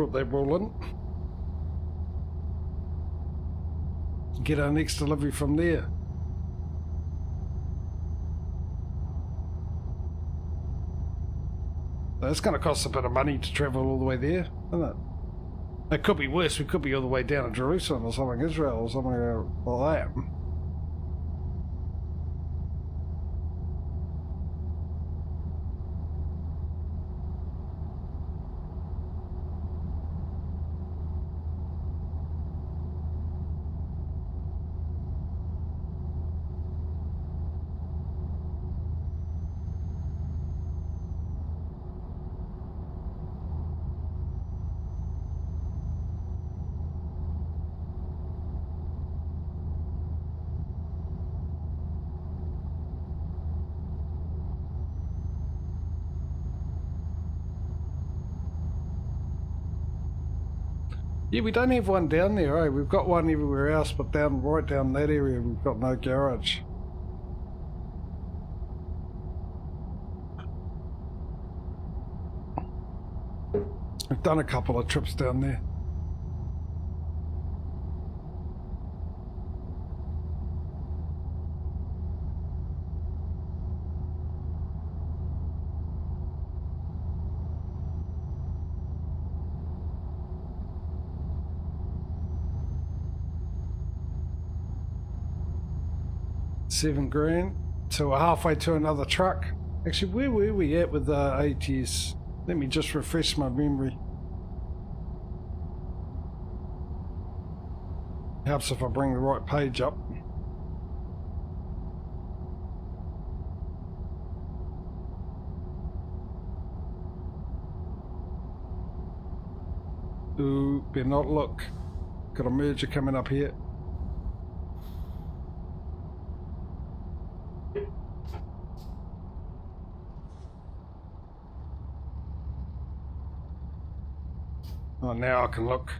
put that ball in. Get our next delivery from there. So it's going to cost a bit of money to travel all the way there, isn't it? It could be worse. We could be all the way down to Jerusalem or something, Israel or something like that. Yeah, we don't have one down there, eh? We've got one everywhere else, but right down that area, we've got no garage. We've done a couple of trips down there. $7,000, so we're halfway to another truck. Actually, where were we at with the ATS? Let me just refresh my memory. Helps if I bring the right page up. Ooh, better not look. Got a merger coming up here. Oh, now I can look.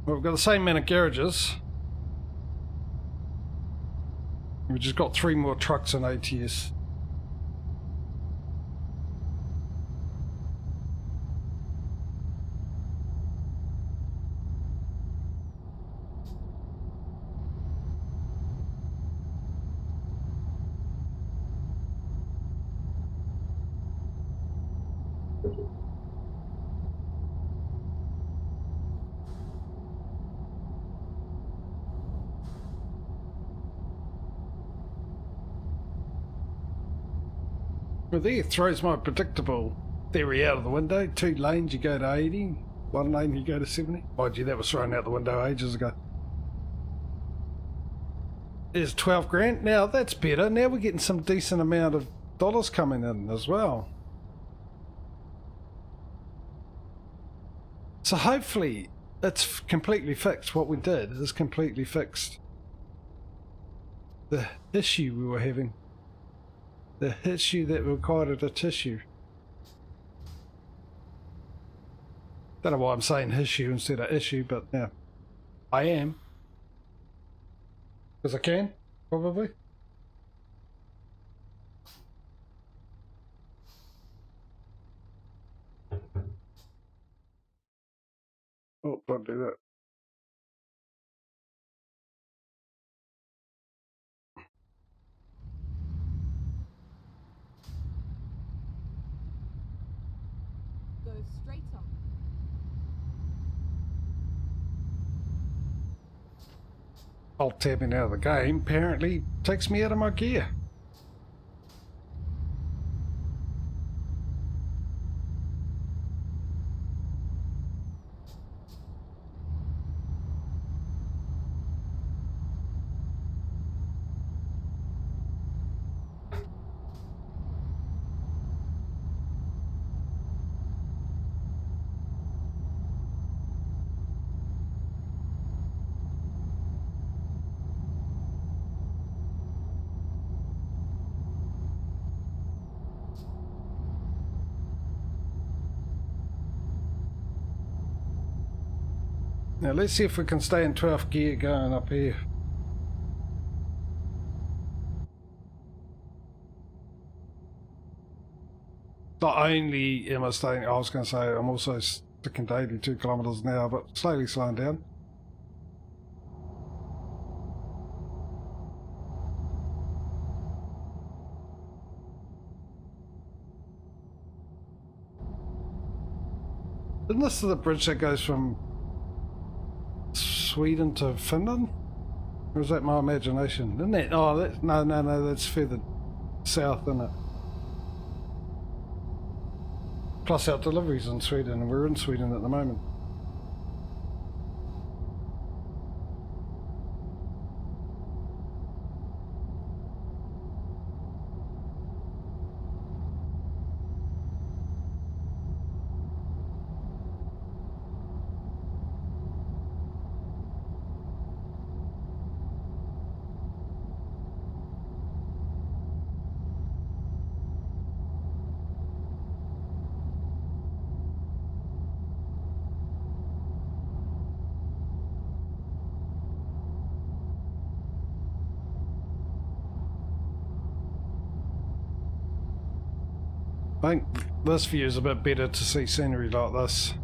Well, we've got the same amount of garages. We've just got 3 more trucks and ATS. Well, there throws my predictable theory out of the window. 2 lanes, you go to 80. 1 lane, you go to 70. Oh, gee, that was thrown out the window ages ago. There's $12,000. Now, that's better. Now we're getting some decent amount of dollars coming in as well. So hopefully it's completely fixed. What we did is completely fixed the issue we were having. The issue that required a tissue. Don't know why I'm saying issue instead of issue, but yeah, I am. Because I can, probably. Oh, don't do that. Straight on. Alt tabbing out of the game apparently takes me out of my gear. Now let's see if we can stay in 12th gear going up here. Not only am I staying, I was going to say I'm also sticking to 82 kilometres an hour, but slowly slowing down. Isn't this the bridge that goes from Sweden to Finland? Or is that my imagination? Isn't it? Oh, no, that's further south, isn't it? Plus our deliveries in Sweden, and we're in Sweden at the moment. I think this view is a bit better to see scenery like this.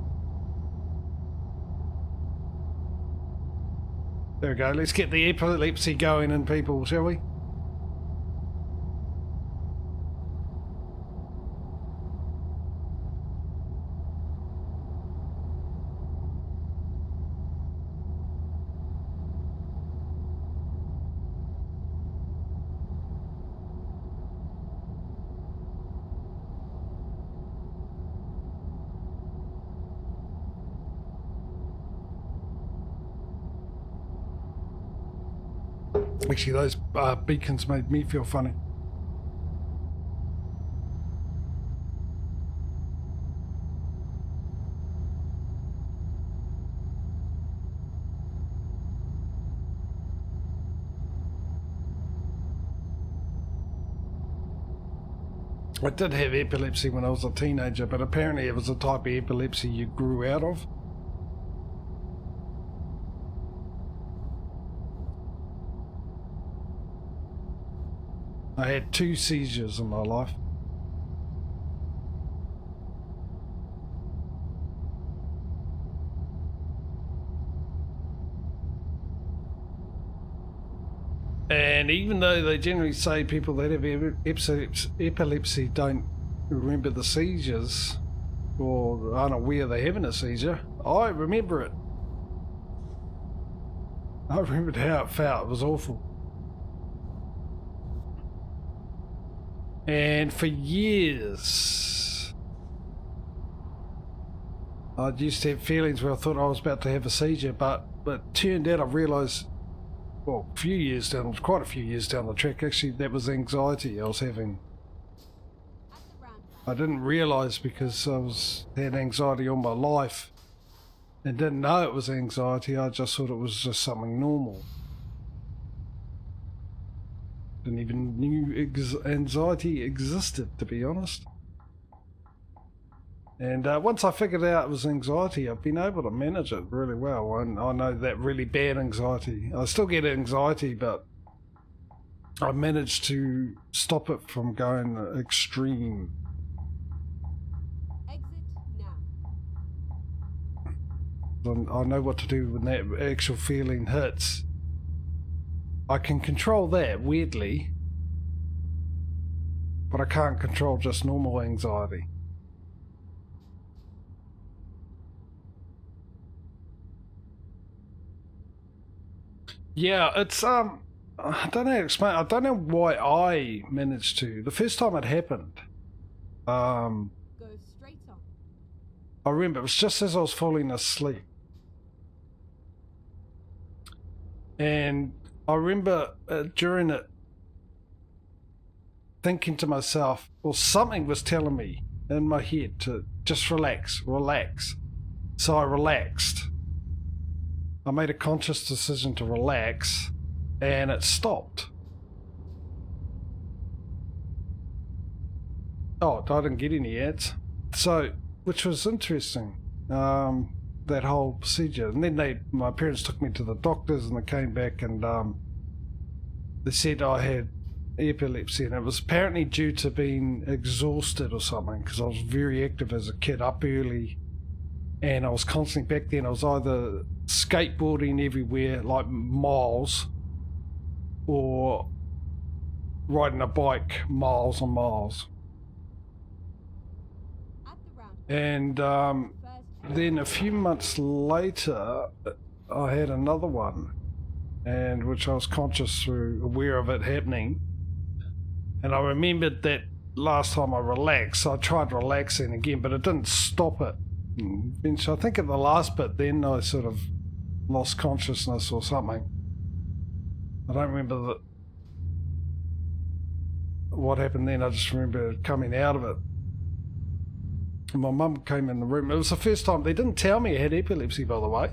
There we go, let's get the epilepsy going in people, shall we? Actually, those beacons made me feel funny. I did have epilepsy when I was a teenager, but apparently it was a type of epilepsy you grew out of. I had 2 seizures in my life. And even though they generally say people that have epilepsy don't remember the seizures or aren't aware they're having a seizure, I remember it. I remembered how it felt. It was awful. And for years, I used to have feelings where I thought I was about to have a seizure, but turned out I realised, well, quite a few years down the track, actually, that was anxiety I was having. I didn't realise because I had anxiety all my life and didn't know it was anxiety. I just thought it was just something normal. Didn't even knew anxiety existed, to be honest. And once I figured out it was anxiety, I've been able to manage it really well. And I know that really bad anxiety. I still get anxiety, but I managed to stop it from going extreme. Exit now. I know what to do when that actual feeling hits. I can control that, weirdly, but I can't control just normal anxiety. Yeah, it's I don't know how to explain. I don't know why I managed to. The first time it happened, Go straight on. I remember it was just as I was falling asleep, and I remember during it thinking to myself, well, something was telling me in my head to just relax. So I relaxed. I made a conscious decision to relax, and it stopped. Oh, I didn't get any ads. So, which was interesting, that whole procedure. And then my parents took me to the doctors, and they came back and they said I had epilepsy, and it was apparently due to being exhausted or something, because I was very active as a kid, up early, and I was constantly, back then I was either skateboarding everywhere, like miles, or riding a bike miles and miles. At the roundabout. And First, then a few months later, I had another one, and which I was aware of it happening. And I remembered that last time I relaxed, so I tried relaxing again, but it didn't stop it. And so I think at the last bit, then I sort of lost consciousness or something. I don't remember what happened then. I just remember coming out of it. And my mum came in the room. It was the first time. They didn't tell me I had epilepsy, by the way.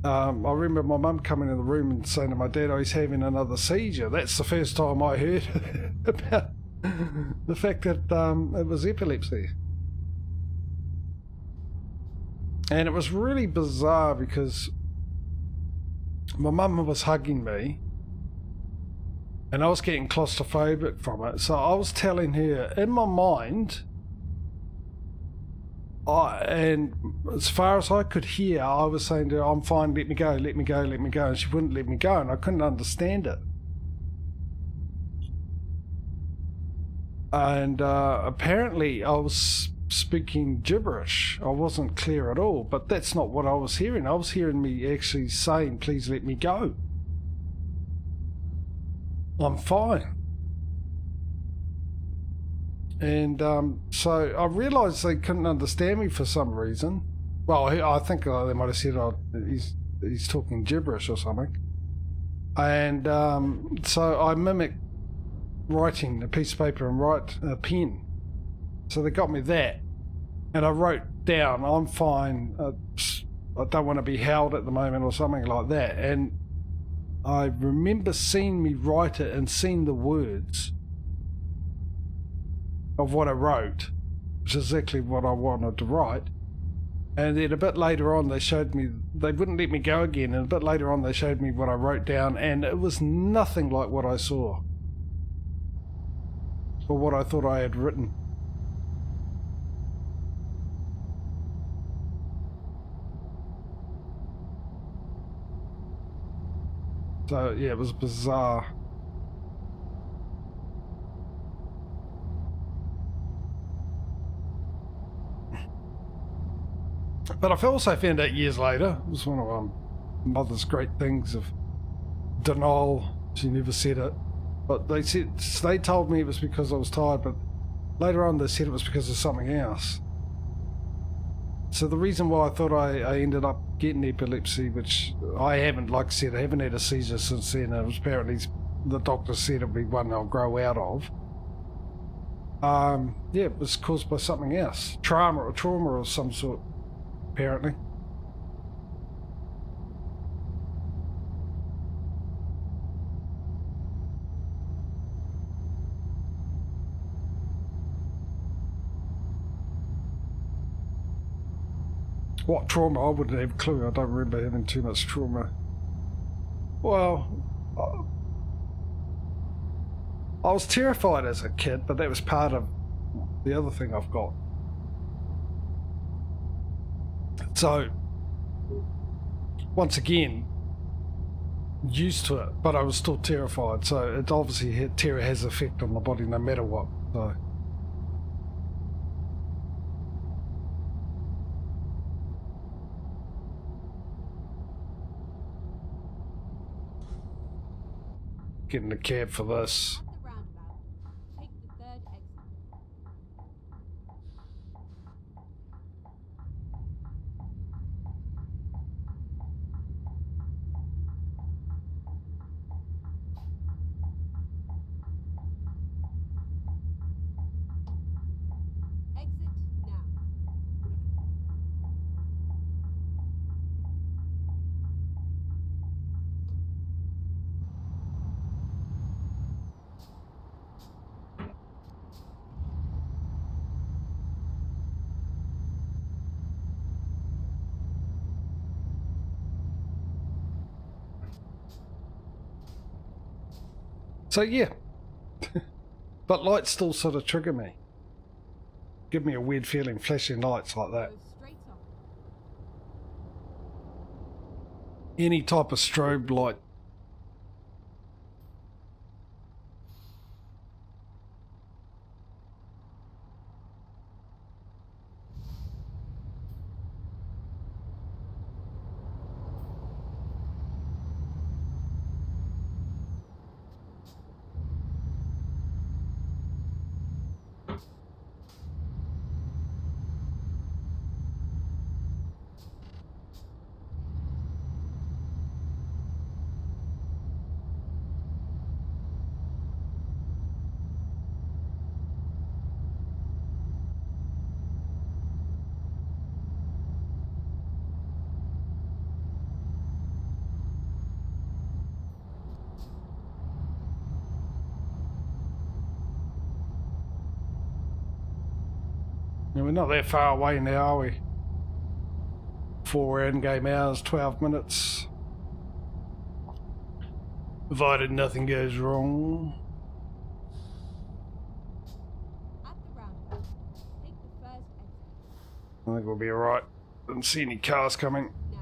I remember my mum coming in the room and saying to my dad, "Oh, he's having another seizure." That's the first time I heard about the fact that it was epilepsy. And it was really bizarre because my mum was hugging me and I was getting claustrophobic from it. So I was telling her in my mind, and as far as I could hear, I was saying to her, "I'm fine, let me go, let me go, let me go." And she wouldn't let me go, and I couldn't understand it. And apparently I was speaking gibberish. I wasn't clear at all, but that's not what I was hearing. I was hearing me actually saying, "Please let me go. I'm fine." And so I realised they couldn't understand me for some reason. Well, I think they might have said, "Oh, he's talking gibberish or something." And so I mimicked writing a piece of paper and write a pen. So they got me that, and I wrote down, "I'm fine. I don't want to be held at the moment," or something like that. And I remember seeing me write it and seeing the words of what I wrote, which is exactly what I wanted to write. And then a bit later on they showed me, they wouldn't let me go again, and a bit later on they showed me what I wrote down, and it was nothing like what I saw or what I thought I had written. So yeah, it was bizarre. But I also found out years later, it was one of mother's great things of denial. She never said it, but they told me it was because I was tired, but later on they said it was because of something else. So the reason why I thought I ended up getting epilepsy, which I haven't, like I said, I haven't had a seizure since then, and it was apparently the doctor said it'll be one I'll grow out of. Yeah, it was caused by something else, trauma of some sort, apparently. What trauma? I wouldn't have a clue. I don't remember having too much trauma. Well, I was terrified as a kid, but that was part of the other thing I've got. So, once again, used to it, but I was still terrified. So it obviously terror has effect on the body no matter what. So. Get in the cab for this. at the roundabout, take the third exit. Exit now. So yeah. But lights still sort of trigger me. Give me a weird feeling, flashing lights like that. Go straight on. Any type of strobe light. And we're not that far away now, are we? 4 end-game hours, 12 minutes. Provided nothing goes wrong. At the roundabout, take the first exit. I think we'll be alright. Didn't see any cars coming. Now.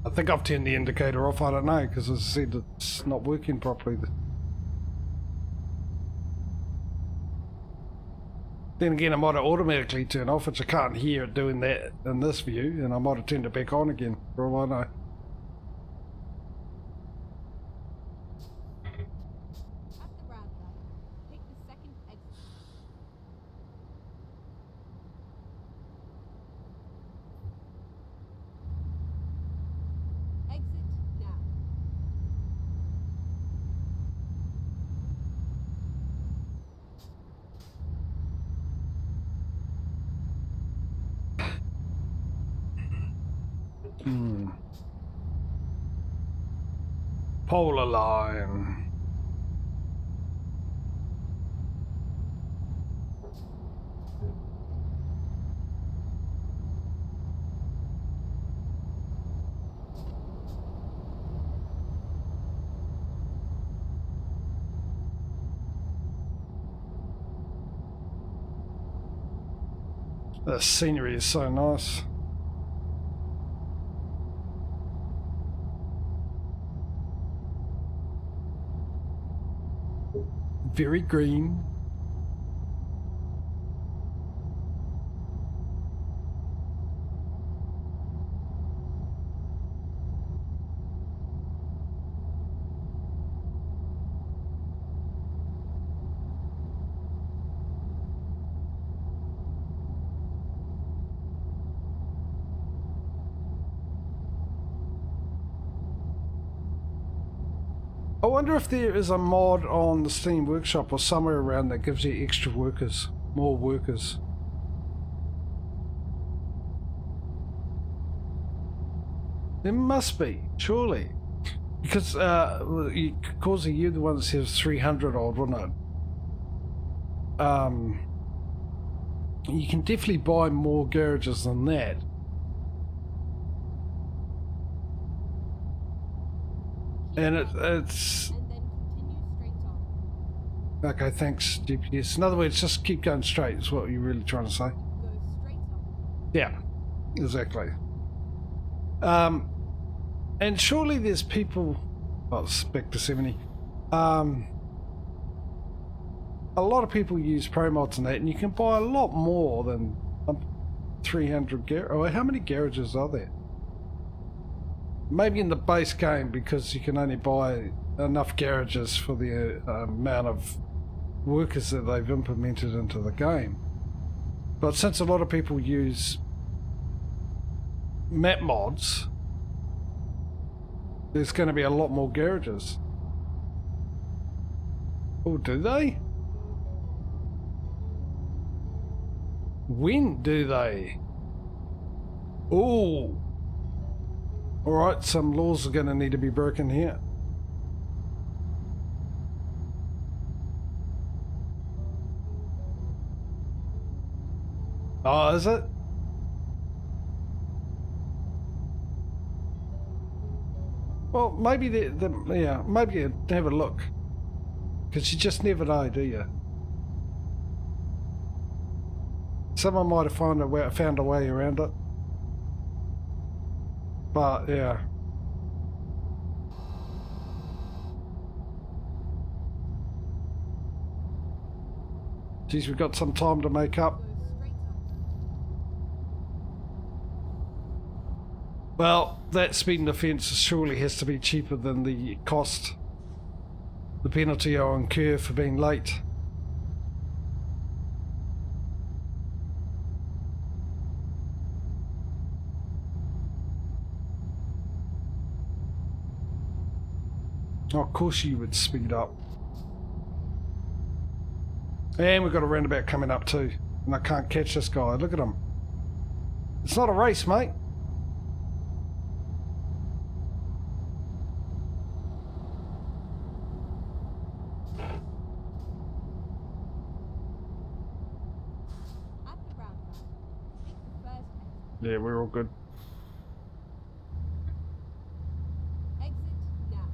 I think I've turned the indicator off, I don't know, because as I said, it's not working properly. Then again, I might have automatically turned off, which I can't hear it doing that in this view, and I might have turned it back on again, for all I know. At the roundabout, take the second exit. Exit now. Polar line. The scenery is so nice. Very green. I wonder if there is a mod on the Steam Workshop or somewhere around that gives you extra workers, more workers. There must be, surely. Because, Causey, you're the one that says 300 odd, wasn't it? You can definitely buy more garages than that. And it's... And then continue straight on. Okay, thanks, GPS. In other words, just keep going straight is what you're really trying to say. Go straight on. Yeah, exactly. And surely there's people... Oh, it's back to 70. A lot of people use pro mods and that, and you can buy a lot more than 300 garages. Oh, how many garages are there? Maybe in the base game, because you can only buy enough garages for the amount of workers that they've implemented into the game. But since a lot of people use map mods, there's going to be a lot more garages. Oh, do they? When do they? Oh! Alright, some laws are going to need to be broken here. Oh, is it? Well, maybe yeah, maybe have a look. Because you just never know, do you? Someone might have found a way around it. But, yeah. Geez, we've got some time to make up. Go straight on. Well, that speeding offence surely has to be cheaper than the cost, the penalty I'll incur for being late. Oh, of course you would speed up. And we've got a roundabout coming up too. And I can't catch this guy. Look at him. It's not a race, mate. At the roundabout, take the first exit. Yeah, we're all good. Exit now.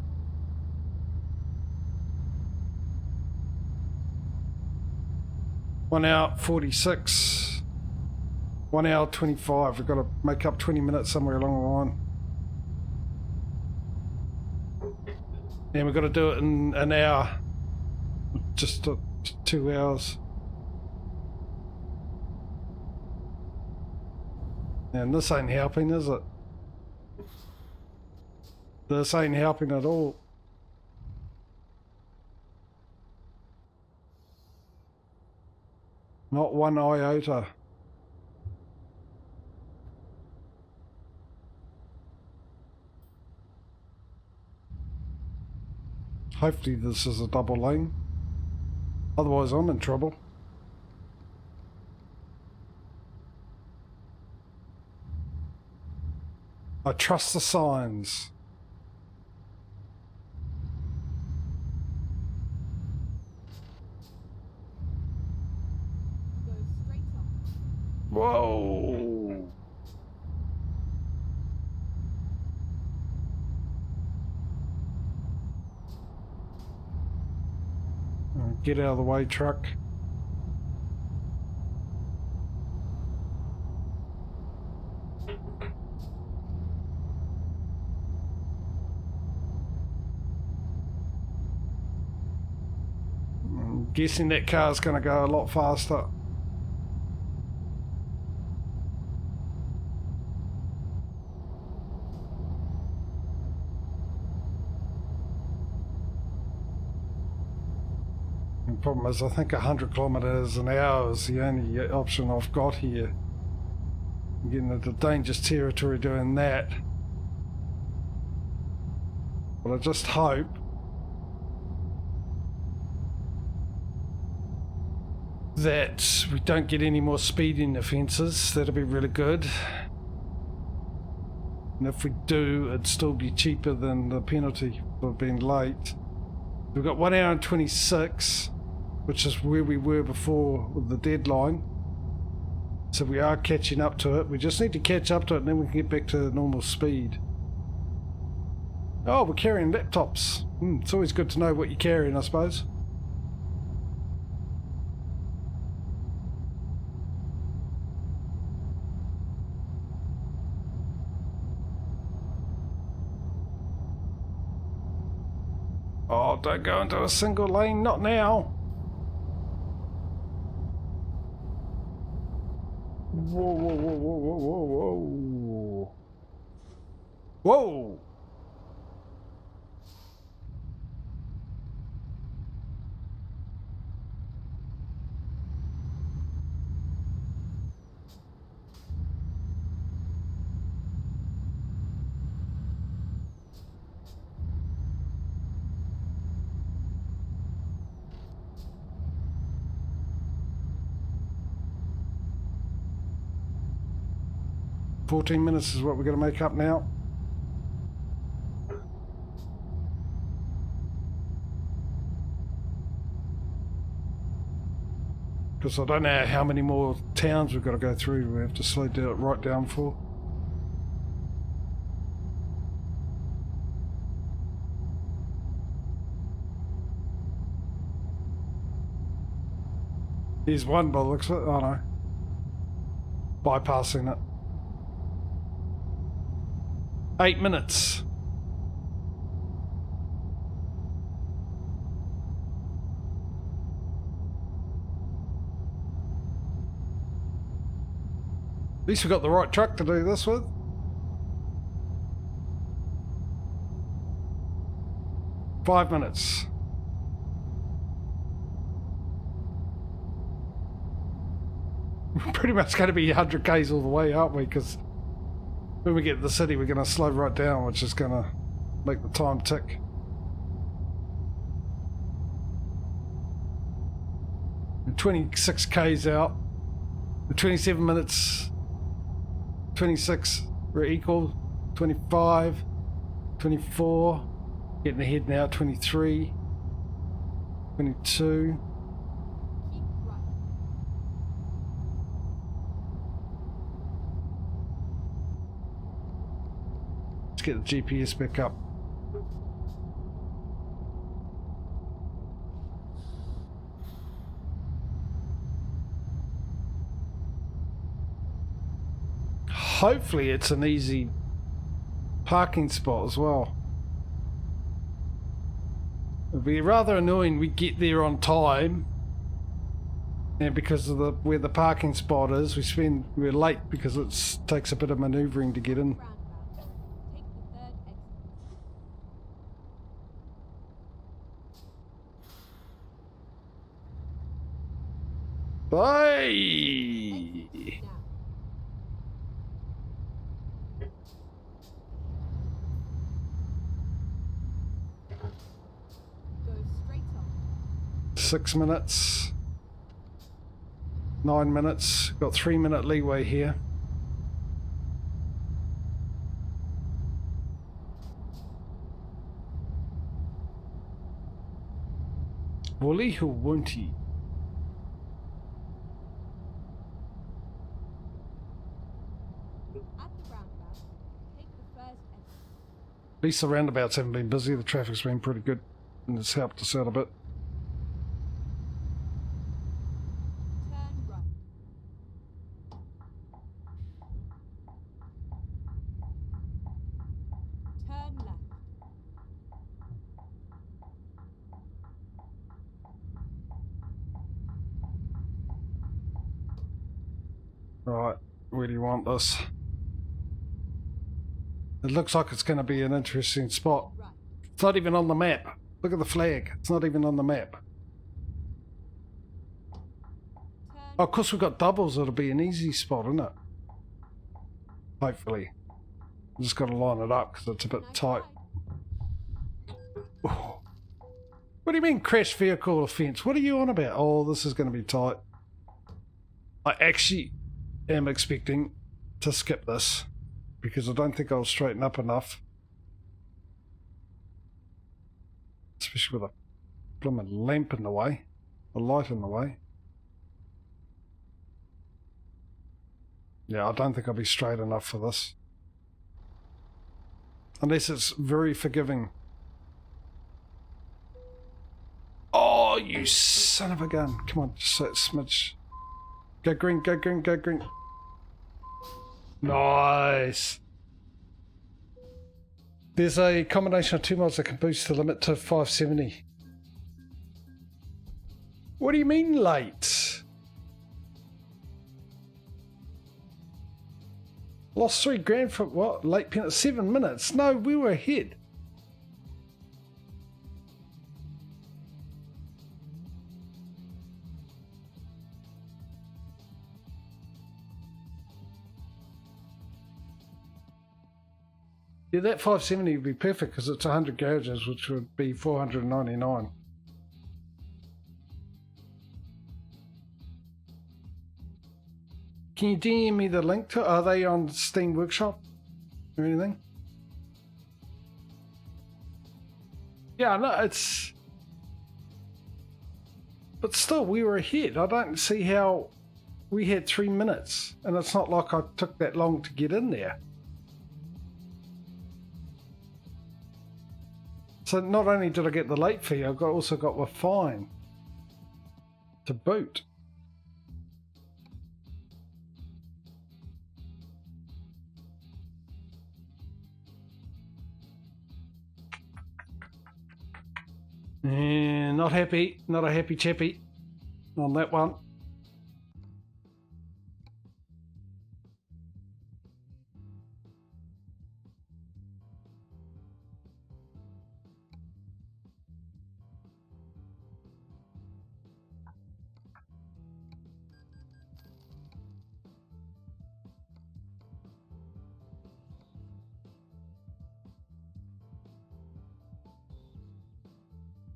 1 hour 46. 1 hour 25. We've got to make up 20 minutes somewhere along the line. And we've got to do it in an hour. Just 2 hours. And this ain't helping, is it? This ain't helping at all. Not one iota. Hopefully this is a double lane. Otherwise I'm in trouble. I trust the signs. Go straight on. Whoa! Get out of the way, truck. I'm guessing that car's going to go a lot faster. The problem is I think 100 kilometers an hour is the only option I've got here. I'm getting into dangerous territory doing that. But I just hope that we don't get any more speeding offences. That'll be really good. And if we do, it'd still be cheaper than the penalty for being late. We've got 1 hour and 26, which is where we were before with the deadline. So we are catching up to it. We just need to catch up to it and then we can get back to normal speed. Oh, we're carrying laptops. It's always good to know what you're carrying, I suppose. Oh, don't go into a single lane, not now. Whoa, whoa, whoa, whoa, whoa, whoa, whoa. Whoa! 14 minutes is what we're going to make up now. Because I don't know how many more towns we've got to go through. We have to slow down, right down for. Here's one by the looks of it. Oh no. Bypassing it. 8 minutes. At least we got the right truck to do this with. Five minutes. We're pretty much going to be 100 k's all the way, aren't we? Because when we get to the city, we're going to slow right down, which is going to make the time tick. We're 26 k's out. We're 27 minutes. 26. We're equal. 25. 24. Getting ahead now. 23. 22. Keep right. Let's get the GPS back up. Hopefully it's an easy parking spot as well. It'd be rather annoying we get there on time and because of where the parking spot is, we're late because it takes a bit of manoeuvring to get in. Roundabout. Take the third exit. Bye! Exit now. Go straight on. 6 minutes. 9 minutes. Got 3 minute leeway here. Wooly or wonty? At the roundabout, take the first exit. At least the roundabouts haven't been busy. The traffic's been pretty good and it's helped us out a bit. Turn right. Turn left. Right, where do you want this? It looks like it's going to be an interesting spot. Right. It's not even on the map. Look at the flag. It's not even on the map. Turn Oh, of course we've got doubles. It'll be an easy spot, isn't it? Hopefully. I've just got to line it up because it's a bit nice tight. ride. Oh. What do you mean crash vehicle offence? What are you on about? Oh, this is going to be tight. I actually am expecting to skip this because I don't think I'll straighten up enough. Especially with a blooming lamp in the way, a light in the way. Yeah, I don't think I'll be straight enough for this. Unless it's very forgiving. Oh, you son of a gun. Come on, just that smidge. Go green, go green, go green. Nice. There's a combination of 2 mods that can boost the limit to 570. What do you mean late? Lost 3 grand for what? Late penalty? 7 minutes? No, we were ahead. Yeah, that 570 would be perfect because it's 100 garages, which would be 499. Can you DM me the link to? Are they on Steam Workshop or anything? Yeah, no, it's. But still, we were ahead. I don't see how we had 3 minutes, and it's not like I took that long to get in there. So not only did I get the late fee, I also got a fine to boot. And not happy, not a happy chappy on that one.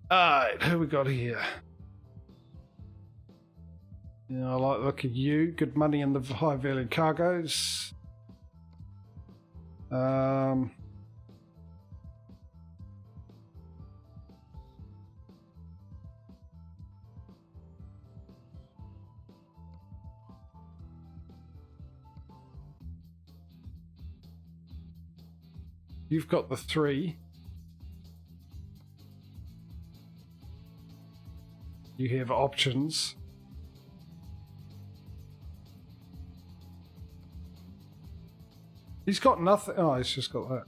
Alright, who we got here? Yeah, I like the look of you. Good money in the high value cargoes. You've got the 3. You have options. He's got nothing. Oh, he's just got that.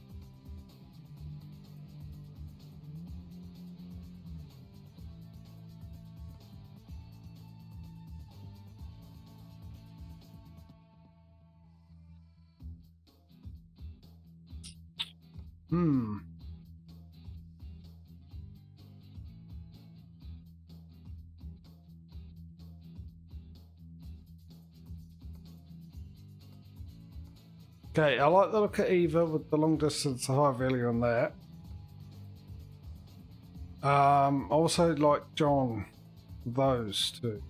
Okay, I like the look at Eva with the long distance high value on that. Also like John, those two.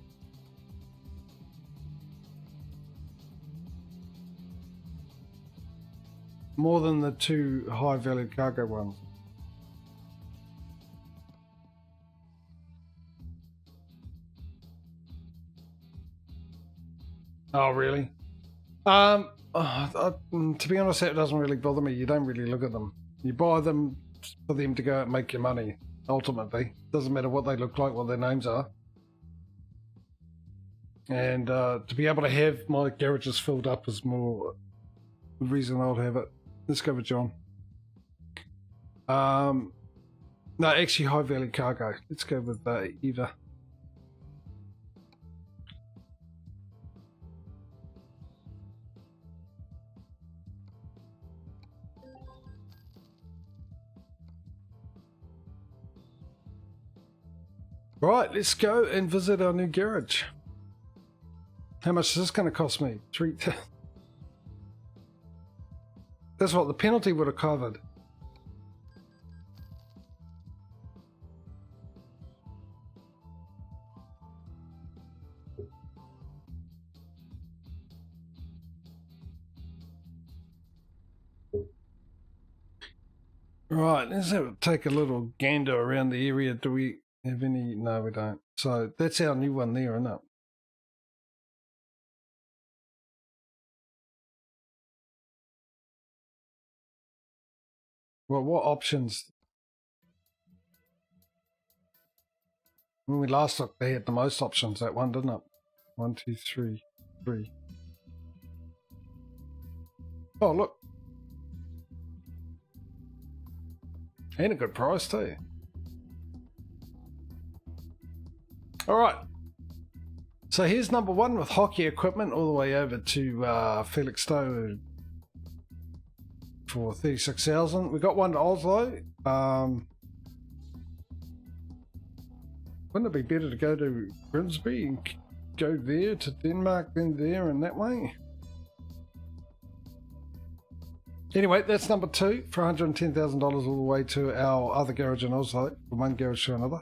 More than the 2 high value cargo ones. Oh, really? To be honest, that doesn't really bother me. You don't really look at them. You buy them for them to go out and make your money, ultimately. Doesn't matter what they look like, what their names are. And to be able to have my garages filled up is more the reason I'll have it. Let's go with John. No, actually high value cargo. Let's go with Eva. Right, let's go and visit our new garage. How much is this going to cost me? 3. That's what the penalty would have covered. Right, let's take a little gander around the area. Do we have any? No, we don't. So that's our new one there, isn't it? Well, what options? When we last looked, they had the most options, that one, didn't it? 1, 2, 3, 3. Oh, look. And a good price, too. All right. So here's number 1 with hockey equipment all the way over to Felixstowe for 36,000. We got one to Oslo. Wouldn't it be better to go to Grimsby and go there to Denmark, then there and that way? Anyway, that's number 2 for $110,000 all the way to our other garage in Oslo, from one garage to another.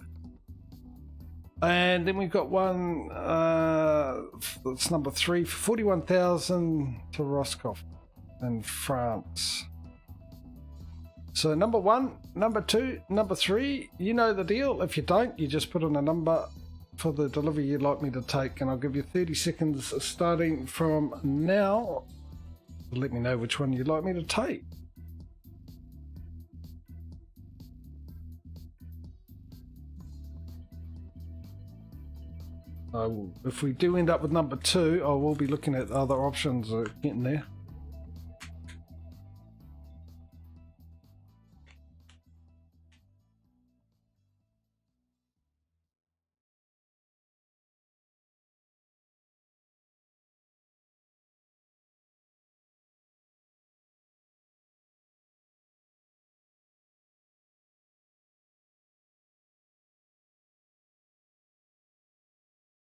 And then we've got one, that's number 3 for 41,000 to Roscoff in France. So number 1, number 2, number 3, you know the deal. If you don't, you just put in a number for the delivery you'd like me to take, and I'll give you 30 seconds starting from now. Let me know which one you'd like me to take. If we do end up with number 2, I will be looking at other options getting there.